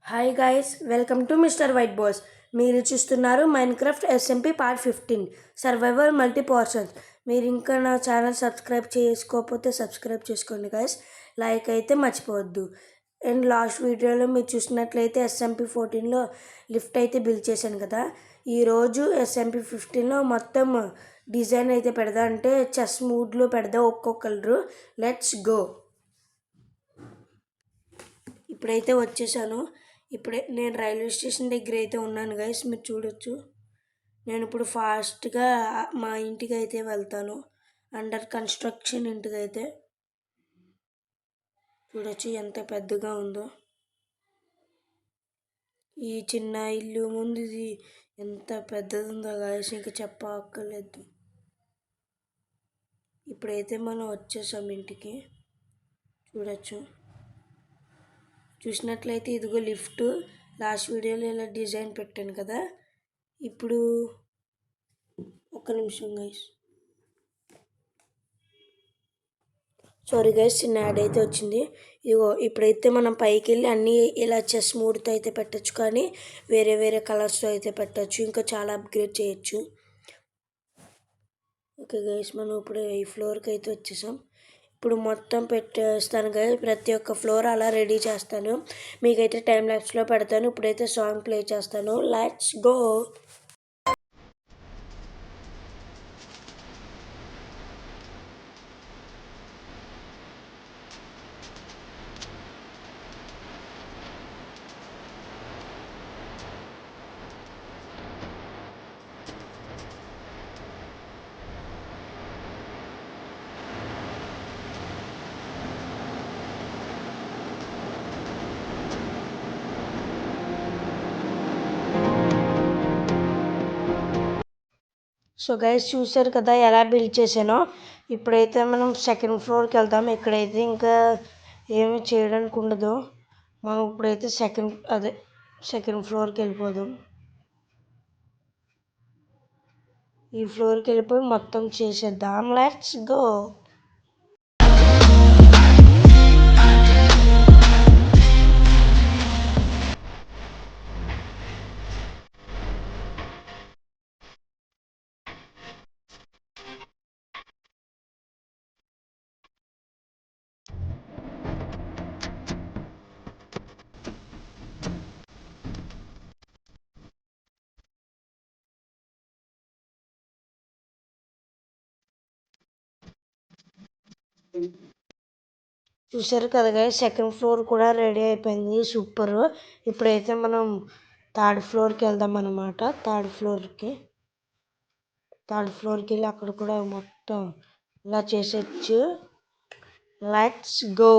Hi guys, welcome to mister white boss. మీరు చూస్తున్నారు Minecraft SMP part 15 survival multi portions. మీరు ఇంకా నా ఛానల్ సబ్స్క్రైబ్ చేసుకోకపోతే సబ్స్క్రైబ్ చేసుకోండి గైస్. లైక్ అయితే మర్చిపోవద్దు. అండ్ లాస్ట్ వీడియోలో మీరు చూసినట్లయితే ఎస్ఎంపీ 14లో లిఫ్ట్ అయితే బిల్డ్ చేశాను కదా. ఈరోజు ఎస్ఎంపీ 15లో మొత్తం డిజైన్ అయితే పెడదా, అంటే చెస్ మూడ్లో పెడదా ఒక్కొక్కరు. Let's go. ఇప్పుడైతే వచ్చేసాను. ఇప్పుడే నేను రైల్వే స్టేషన్ దగ్గర అయితే ఉన్నాను గైస్, మీరు చూడొచ్చు. నేను ఇప్పుడు ఫాస్ట్గా మా ఇంటికి అయితే వెళ్తాను. అండర్ కన్స్ట్రక్షన్ ఇంటికి అయితే చూడొచ్చు ఎంత పెద్దగా ఉందో. ఈ చిన్న ఇల్లు ముందు ఇది ఎంత పెద్దది ఉందో గైస్, ఇంకా చెప్పక్కర్లేదు. ఇప్పుడైతే మనం వచ్చేసాం ఇంటికి, చూడొచ్చు. చూసినట్లయితే ఇదిగో లిఫ్ట్. లాస్ట్ వీడియోలో ఇలా డిజైన్ పెట్టాను కదా. ఇప్పుడు ఒక్క నిమిషం గైస్, సారీ గైస్, చిన్న యాడ్ అయితే వచ్చింది. ఇదిగో ఇప్పుడైతే మనం పైకి వెళ్ళి అన్నీ ఇలా చెస్ మూడ్తో అయితే పెట్టచ్చు, కానీ వేరే వేరే కలర్స్తో అయితే పెట్టచ్చు, ఇంకా చాలా అప్గ్రేడ్ చేయొచ్చు. ఓకే గైస్, మనం ఇప్పుడు ఈ ఫ్లోర్కి అయితే వచ్చేసాం. ఇప్పుడు మొత్తం పెట్టేస్తాను గైస్, ప్రతి ఒక్క ఫ్లోర్ అలా రెడీ చేస్తాను. మీకైతే టైం ల్యాప్స్లో పెడతాను. ఇప్పుడైతే సాంగ్ ప్లే చేస్తాను. Let's go. సో గైస్, చూసారు కదా ఎలా బిల్డ్ చేశానో. ఇప్పుడైతే మనం సెకండ్ ఫ్లోర్కి వెళ్తాం. ఇక్కడైతే ఇంకా ఏమి చేయడానికి ఉండదు. మనం ఇప్పుడైతే సెకండ్ ఫ్లోర్కి వెళ్ళిపోదాం. ఈ ఫ్లోర్కి వెళ్ళిపోయి మొత్తం చేసేద్దాం. Let's go. చూసారు కదా గైస్, సెకండ్ ఫ్లోర్ కూడా రెడీ అయిపోయింది. సూపర్. ఇప్పుడైతే మనం థర్డ్ ఫ్లోర్కి వెళ్దాం అన్నమాట. థర్డ్ ఫ్లోర్కి వెళ్ళి అక్కడ కూడా మొత్తం ఇలా చేసేయచ్చు. Let's go.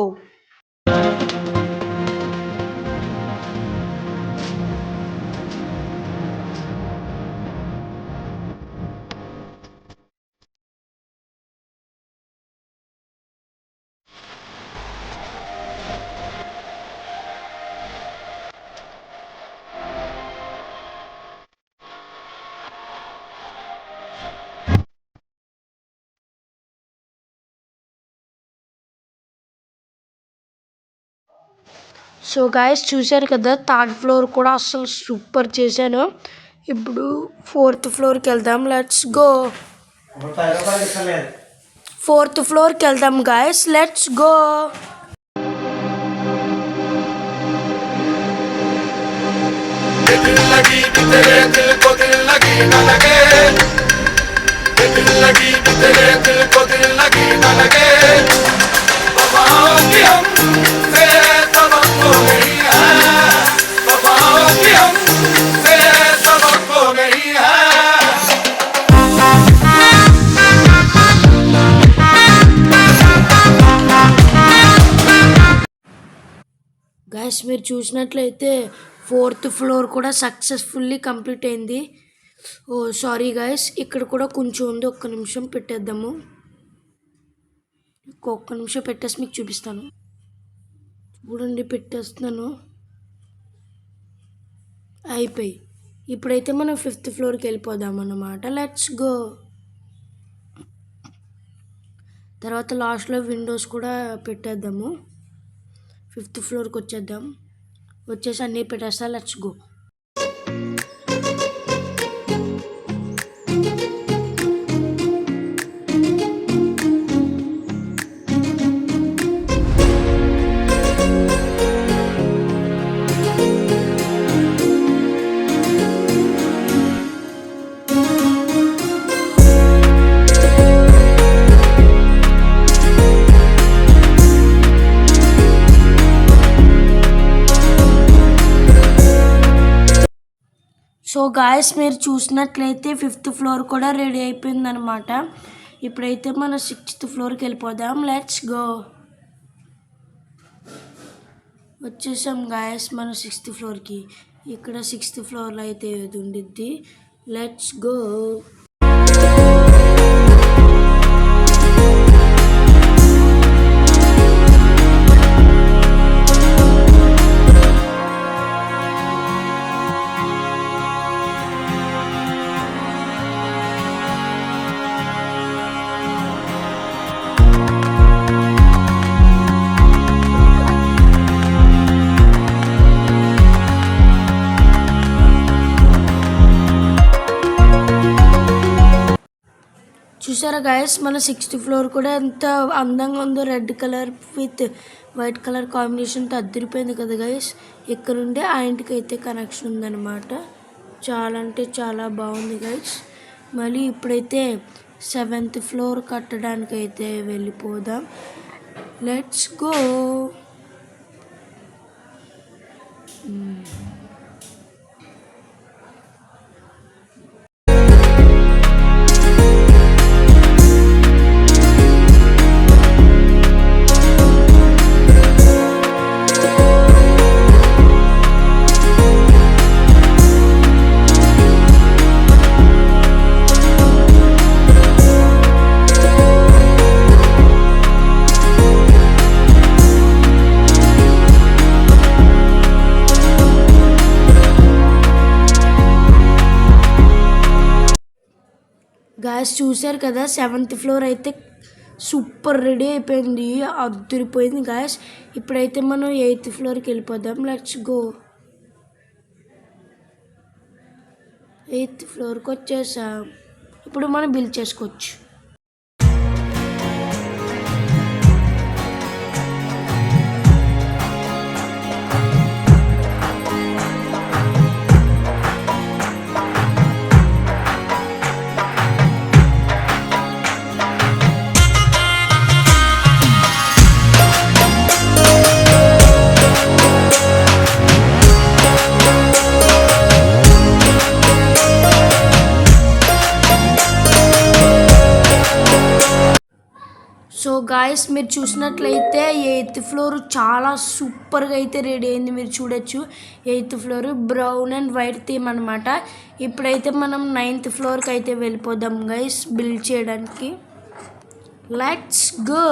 సో గాయస్, చూశారు కదా, థర్డ్ ఫ్లోర్ కూడా అస్సలు సూపర్ చేశాను. ఇప్పుడు ఫోర్త్ ఫ్లోర్కి వెళ్దాం. Let's go. ఫోర్త్ ఫ్లోర్కి వెళ్దాం గాయస్. Let's go. గైస్, మీరు చూసినట్లయితే ఫోర్త్ ఫ్లోర్ కూడా సక్సెస్ఫుల్లీ కంప్లీట్ అయింది. ఓ సారీ గైస్, ఇక్కడ కూడా కొంచెం ఉంది. ఒక్క నిమిషం పెట్టేద్దాము. ఒక్క నిమిషం పెట్టేసి మీకు చూపిస్తాను. చూడండి, పెట్టేస్తున్నాను. అయిపోయి ఇప్పుడైతే మనం ఫిఫ్త్ ఫ్లోర్కి వెళ్ళిపోదాం అన్నమాట. Let's go. తర్వాత లాస్ట్లో విండోస్ కూడా పెట్టేద్దాము. ఫిఫ్త్ ఫ్లోర్కి వచ్చేద్దాం. వచ్చేసి అన్నీ పెట్టేస్తా. Let's go. సో గాయస్ మీరు చూసినట్లయితే 5th ఫ్లోర్ కూడా రెడీ అయిపోయిందనమాట. ఇప్పుడైతే మనం 6th ఫ్లోర్కి వెళ్ళిపోదాం. Let's go. వచ్చేసాం గాయస్ మనం 6th ఫ్లోర్కి. ఇక్కడ 6th ఫ్లోర్లో అయితే ఇది ఉండిద్ది. Let's go. చూసారా గాయస్ మన 6th ఫ్లోర్ కూడా ఎంత అందంగా ఉందో. Red colour with white colour కాంబినేషన్తో అద్దరిపోయింది కదా గైస్. ఇక్కడ నుండి ఆ ఇంటికి అయితే కనెక్షన్ ఉందన్నమాట. చాలా అంటే చాలా బాగుంది గైస్. మళ్ళీ ఇప్పుడైతే 7th ఫ్లోర్ కట్టడానికి అయితే వెళ్ళిపోదాం. Let's go. గాయస్ చూసారు కదా 7th ఫ్లోర్ అయితే సూపర్ రెడీ అయిపోయింది. అద్దరిపోయింది గాయస్. ఇప్పుడైతే మనం 8th ఫ్లోర్కి వెళ్ళిపోదాం. Let's go. 8th ఫ్లోర్కి వచ్చేసాం. ఇప్పుడు మనం బిల్ చేసుకోవచ్చు. సో గాయస్ మీరు చూసినట్లయితే 8th ఫ్లోర్ చాలా సూపర్గా అయితే రెడీ అయింది. మీరు చూడొచ్చు 8th floor brown and white theme అనమాట. ఇప్పుడైతే మనం 9th ఫ్లోర్కి అయితే వెళ్ళిపోదాం గైస్ బిల్డ్ చేయడానికి. Let's go.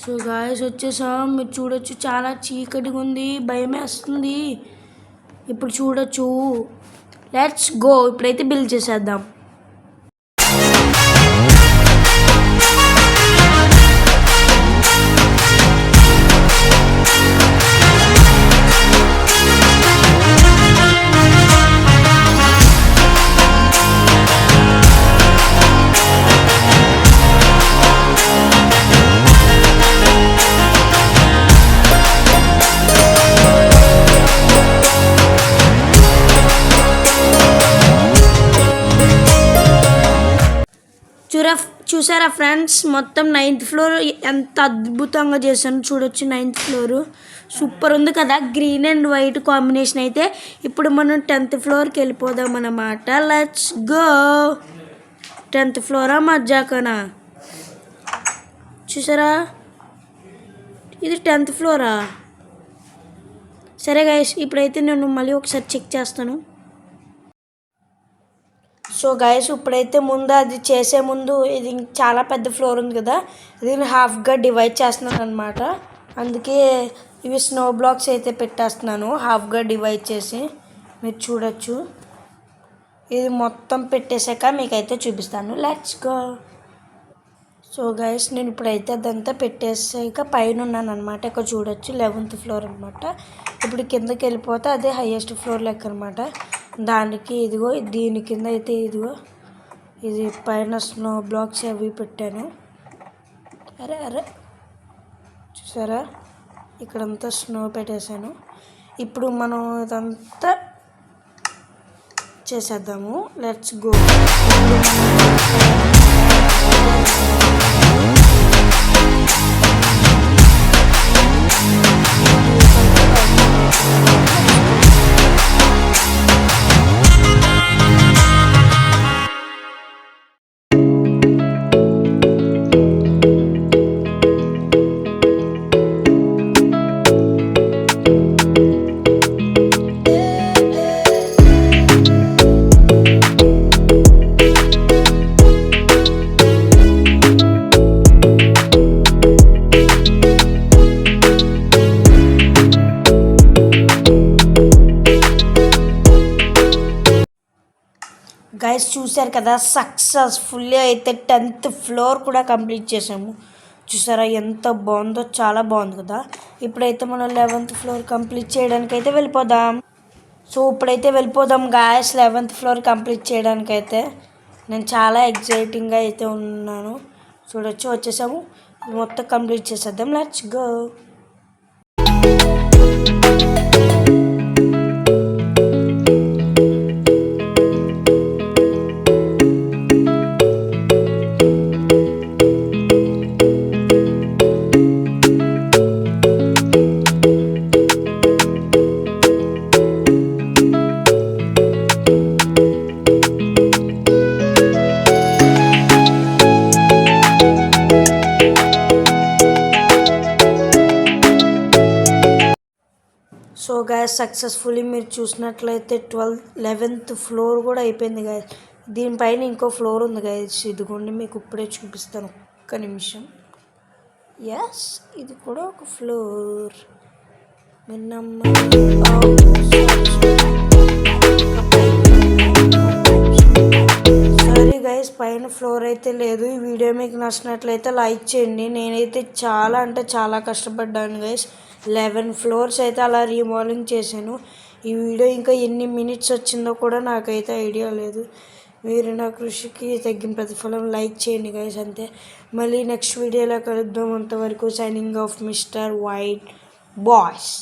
సో గాయస్ వచ్చేసాం. మీరు చూడొచ్చు చాలా చీకటిగా ఉంది, భయం వేస్తుంది. ఇప్పుడు చూడొచ్చు. Let's go. ఇప్పుడైతే బిల్డ్ చేసేద్దాం. చూసారా ఫ్రెండ్స్ మొత్తం 9th ఫ్లోర్ ఎంత అద్భుతంగా చేశాను చూడొచ్చు. 9th ఫ్లోర్ సూపర్ ఉంది కదా, గ్రీన్ అండ్ వైట్ కాంబినేషన్ అయితే. ఇప్పుడు మనం 10th ఫ్లోర్కి వెళ్ళిపోదాం అన్నమాట. Let's go. 10th ఫ్లోరా మధ్యాకనా? చూసారా ఇది 10th ఫ్లోరా? సరే గైస్ ఇప్పుడైతే నేను మళ్ళీ ఒకసారి చెక్ చేస్తాను. సో గైస్ ఇప్పుడైతే ముందు అది చేసే ముందు ఇది చాలా పెద్ద ఫ్లోర్ ఉంది కదా, ఇది హాఫ్గా డివైడ్ చేస్తున్నాను అనమాట. అందుకే ఇవి స్నో బ్లాక్స్ అయితే పెట్టేస్తున్నాను హాఫ్గా డివైడ్ చేసి. మీరు చూడొచ్చు. ఇది మొత్తం పెట్టేశాక మీకైతే చూపిస్తాను. Let's go. సో గైస్ నేను ఇప్పుడైతే అదంతా పెట్టేసాక పైన ఉన్నాను అనమాట. ఇక్కడ చూడొచ్చు 11th ఫ్లోర్ అనమాట. ఇప్పుడు కిందకి వెళ్ళిపోతే అదే హైయెస్ట్ ఫ్లోర్ లెక్క అనమాట. దానికి ఇదిగో దీని కింద అయితే ఇదిగో ఇది పైన స్నో బ్లాక్స్ అవి పెట్టాను. అరే అరే చూసారా, ఇక్కడంతా స్నో పెట్టేశాను. ఇప్పుడు మనం ఇదంతా చేసేద్దాము. Let's go. గైస్ చూసారు కదా, సక్సెస్ఫుల్లీ అయితే 10th ఫ్లోర్ కూడా కంప్లీట్ చేసాము. చూసారా ఎంత బాగుందో, చాలా బాగుంది కదా. ఇప్పుడైతే మనం 11th ఫ్లోర్ కంప్లీట్ చేయడానికి అయితే వెళ్ళిపోదాం. సో ఇప్పుడైతే వెళ్ళిపోదాం గాయస్ 11th ఫ్లోర్ కంప్లీట్ చేయడానికైతే. నేను చాలా ఎగ్జైటింగ్గా అయితే ఉన్నాను. చూడొచ్చు, వచ్చేసాము. మొత్తం కంప్లీట్ చేసేద్దాం. Let's go. So guys successfully మీరు చూసినట్లయితే 11th ఫ్లోర్ కూడా అయిపోయింది గాయస్. దీనిపైన ఇంకో ఫ్లోర్ ఉంది గాయస్. ఇదిగోండి మీకు ఇప్పుడే చూపిస్తాను, ఒక్క నిమిషం. ఎస్, ఇది కూడా ఒక ఫ్లోర్. సారీ గైస్, పైన ఫ్లోర్ అయితే లేదు. ఈ వీడియో మీకు నచ్చినట్లయితే లైక్ చేయండి. నేనైతే చాలా అంటే చాలా కష్టపడ్డాను గైస్. 11 ఫ్లోర్స్ అయితే అలా రీమాడలింగ్ చేశాను. ఈ వీడియో ఇంకా ఎన్ని మినిట్స్ వచ్చిందో కూడా నాకైతే ఐడియా లేదు. మీరు నా కృషికి తగ్గిన ప్రతిఫలం లైక్ చేయండి గైస్, అంతే. మళ్ళీ నెక్స్ట్ వీడియోలో కలుద్దాం. అంతవరకు signing off mister white boys.